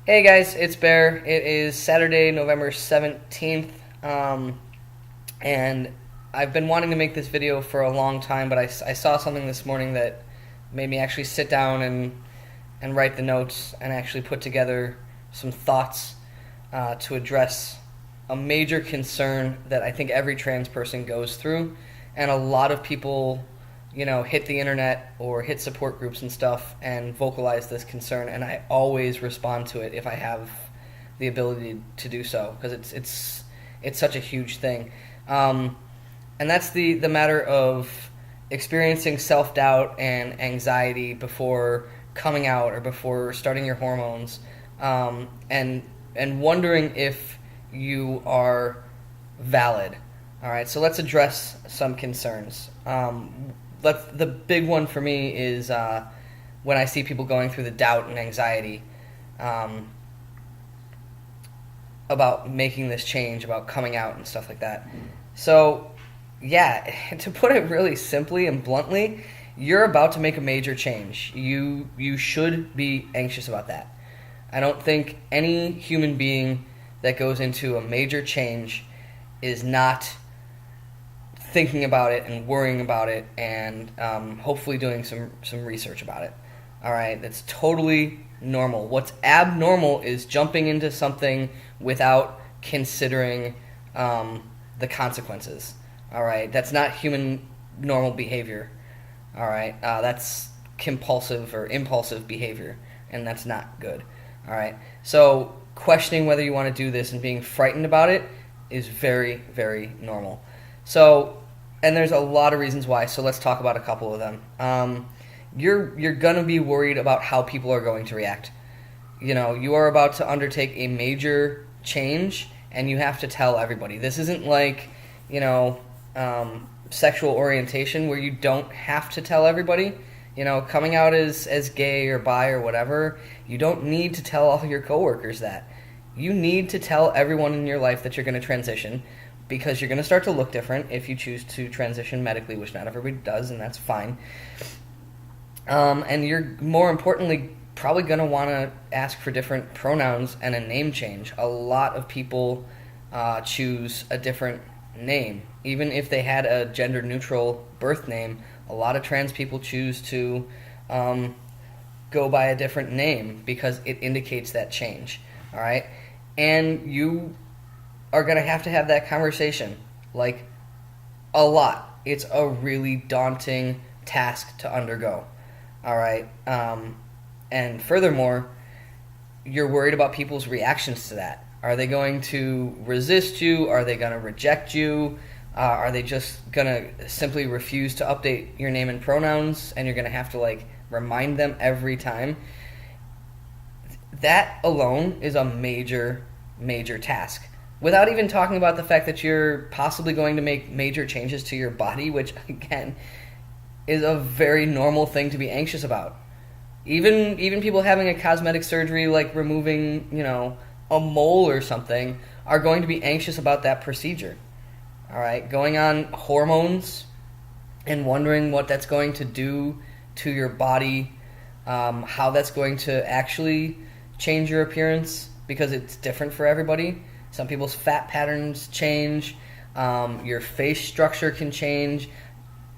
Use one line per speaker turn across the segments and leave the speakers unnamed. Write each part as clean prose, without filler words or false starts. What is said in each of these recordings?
Hey guys, it's Bear. It is Saturday, November 17th, and I've been wanting to make this video for a long time, but I saw something this morning that made me actually sit down and write the notes and actually put together some thoughts to address a major concern that I think every trans person goes through, and a lot of people hit the internet or hit support groups and stuff and vocalize this concern, and I always respond to it if I have the ability to do so because it's such a huge thing, and that's the matter of experiencing self doubt and anxiety before coming out or before starting your hormones, and wondering if you are valid. All right, so let's address some concerns. The big one for me is when I see people going through the doubt and anxiety um, about making this change, about coming out and stuff like that. So, yeah, to put it really simply and bluntly, you're about to make a major change. You should be anxious about that. I don't think any human being that goes into a major change is not thinking about it and worrying about it and hopefully doing some research about it. All right, that's totally normal. What's abnormal is jumping into something without considering the consequences. All right, that's not human normal behavior. All right, that's compulsive or impulsive behavior, and that's not good. All right, so questioning whether you want to do this and being frightened about it is very, very normal. So, and there's a lot of reasons why. So let's talk about a couple of them. You're gonna be worried about how people are going to react. You are about to undertake a major change, and you have to tell everybody. This isn't like, sexual orientation where you don't have to tell everybody. Coming out as gay or bi or whatever, you don't need to tell all your coworkers that. You need to tell everyone in your life that you're going to transition, because you're going to start to look different if you choose to transition medically, which not everybody does, and that's fine. And you're, more importantly, probably going to want to ask for different pronouns and a name change. A lot of people choose a different name. Even if they had a gender-neutral birth name, a lot of trans people choose to go by a different name because it indicates that change. All right? And you are going to have that conversation, like, a lot. It's a really daunting task to undergo. All right? And furthermore, you're worried about people's reactions to that. Are they going to resist you? Are they going to reject you? Are they just going to simply refuse to update your name and pronouns, and you're going to have to, remind them every time? That alone is a major, major task. Without even talking about the fact that you're possibly going to make major changes to your body, which, again, is a very normal thing to be anxious about. Even people having a cosmetic surgery, like removing, a mole or something, are going to be anxious about that procedure. All right? Going on hormones and wondering what that's going to do to your body, how that's going to actually change your appearance, because it's different for everybody. Some people's fat patterns change. Your face structure can change.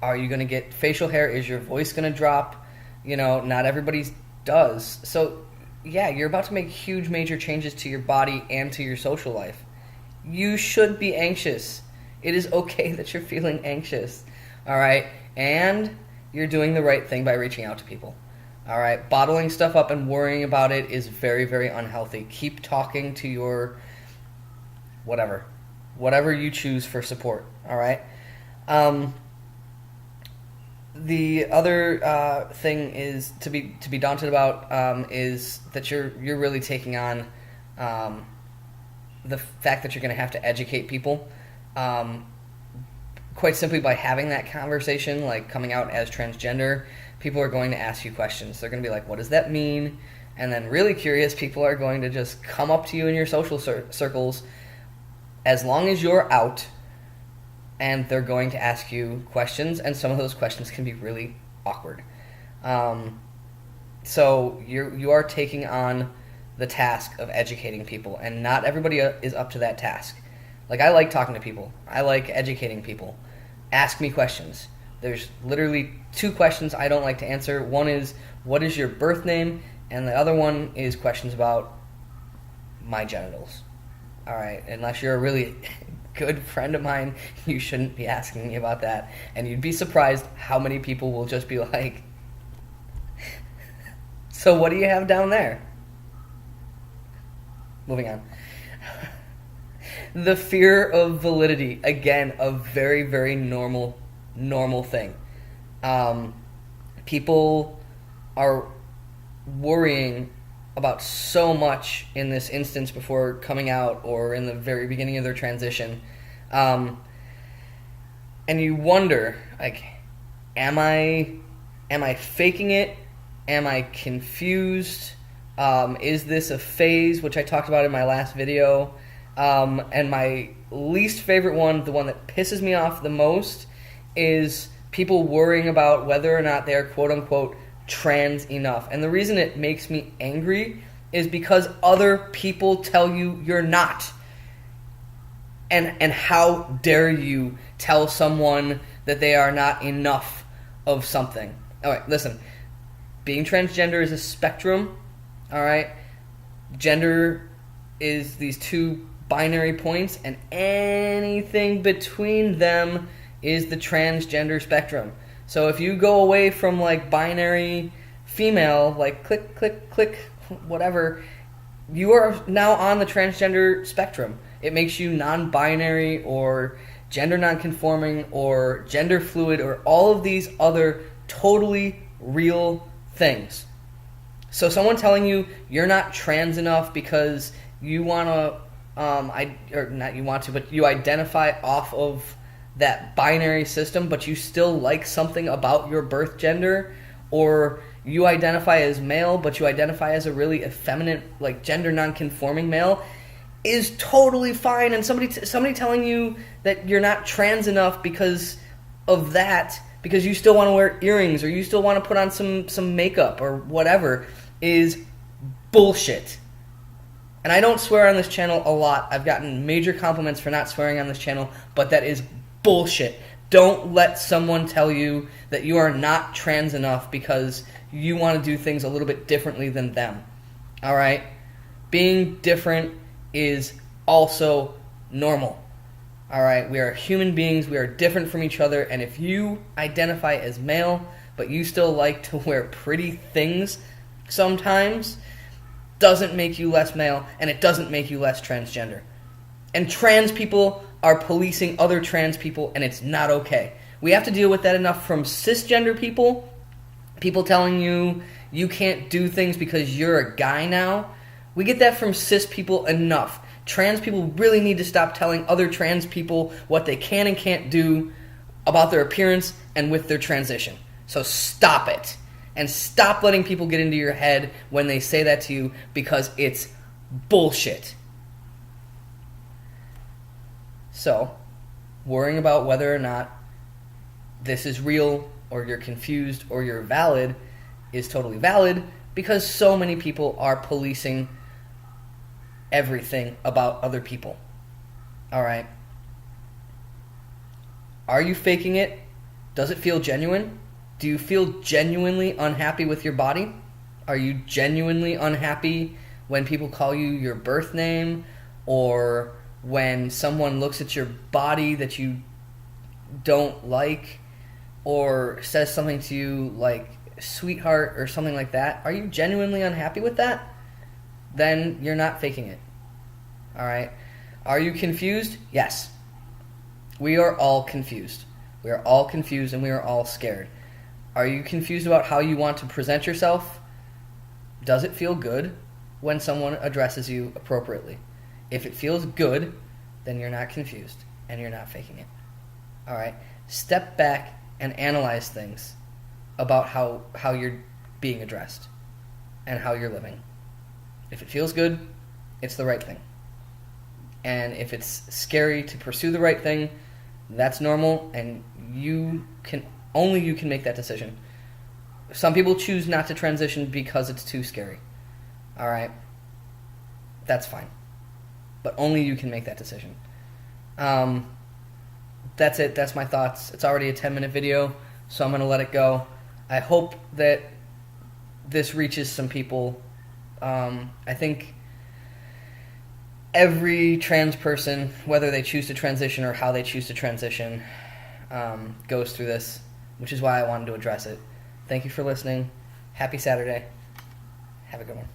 Are you going to get facial hair? Is your voice going to drop? Not everybody's does. So, yeah, you're about to make huge, major changes to your body and to your social life. You should be anxious. It is okay that you're feeling anxious. All right? And you're doing the right thing by reaching out to people. All right? Bottling stuff up and worrying about it is very, very unhealthy. Keep talking to your whatever you choose for support. All right? The other thing is to be daunted about, is that you're really taking on the fact that you're going to have to educate people, quite simply by having that conversation, like coming out as transgender. People are going to ask you questions. They're going to be like, what does that mean? And then really curious people are going to just come up to you in your social circles as long as you're out, and they're going to ask you questions, and some of those questions can be really awkward. So you are taking on the task of educating people, and not everybody is up to that task. Like, I like talking to people. I like educating people. Ask me questions. There's literally 2 questions I don't like to answer. One is, what is your birth name? And the other one is questions about my genitals. All right, unless you're a really good friend of mine, you shouldn't be asking me about that. And you'd be surprised how many people will just be like, so what do you have down there? Moving on. The fear of validity, again, a very, very normal thing. People are worrying about so much in this instance before coming out or in the very beginning of their transition. And you wonder, like, am I faking it? Am I confused? Is this a phase, which I talked about in my last video? And my least favorite one, the one that pisses me off the most, is people worrying about whether or not they're quote-unquote trans enough. And the reason it makes me angry is because other people tell you you're not. And how dare you tell someone that they are not enough of something. All right, listen. Being transgender is a spectrum, all right? Gender is these 2 binary points, and anything between them is the transgender spectrum. So if you go away from, like, binary female, like click, click, click, whatever, you are now on the transgender spectrum. It makes you non-binary or gender non-conforming or gender fluid or all of these other totally real things. So someone telling you you're not trans enough because you want to, or not you want to, but you identify off of that binary system, but you still like something about your birth gender, or you identify as male, but you identify as a really effeminate, like, gender non-conforming male, is totally fine. And somebody telling you that you're not trans enough because of that, because you still want to wear earrings or you still want to put on some makeup or whatever, is bullshit. And I don't swear on this channel a lot. I've gotten major compliments for not swearing on this channel, but that is bullshit. Don't let someone tell you that you are not trans enough because you want to do things a little bit differently than them. All right? Being different is also normal. All right? We are human beings. We are different from each other. And if you identify as male, but you still like to wear pretty things sometimes, doesn't make you less male, and it doesn't make you less transgender. And trans people are policing other trans people, and it's not okay. We have to deal with that enough from cisgender people telling you you can't do things because you're a guy now. We get that from cis people enough. Trans people really need to stop telling other trans people what they can and can't do about their appearance and with their transition. So stop it. And stop letting people get into your head when they say that to you, because it's bullshit. So, worrying about whether or not this is real, or you're confused, or you're valid is totally valid, because so many people are policing everything about other people. Alright? Are you faking it? Does it feel genuine? Do you feel genuinely unhappy with your body? Are you genuinely unhappy when people call you your birth name, or when someone looks at your body that you don't like, or says something to you like sweetheart or something like that? Are you genuinely unhappy with that? Then you're not faking it. Alright? Are you confused? Yes. We are all confused. We are all confused and we are all scared. Are you confused about how you want to present yourself? Does it feel good when someone addresses you appropriately? If it feels good, then you're not confused and you're not faking it. All right? Step back and analyze things about how you're being addressed and how you're living. If it feels good, it's the right thing. And if it's scary to pursue the right thing, that's normal, and you can make that decision. Some people choose not to transition because it's too scary. All right? that's fine. But only you can make that decision. That's it. That's my thoughts. It's already a 10-minute video, so I'm going to let it go. I hope that this reaches some people. I think every trans person, whether they choose to transition or how they choose to transition, goes through this, which is why I wanted to address it. Thank you for listening. Happy Saturday. Have a good one.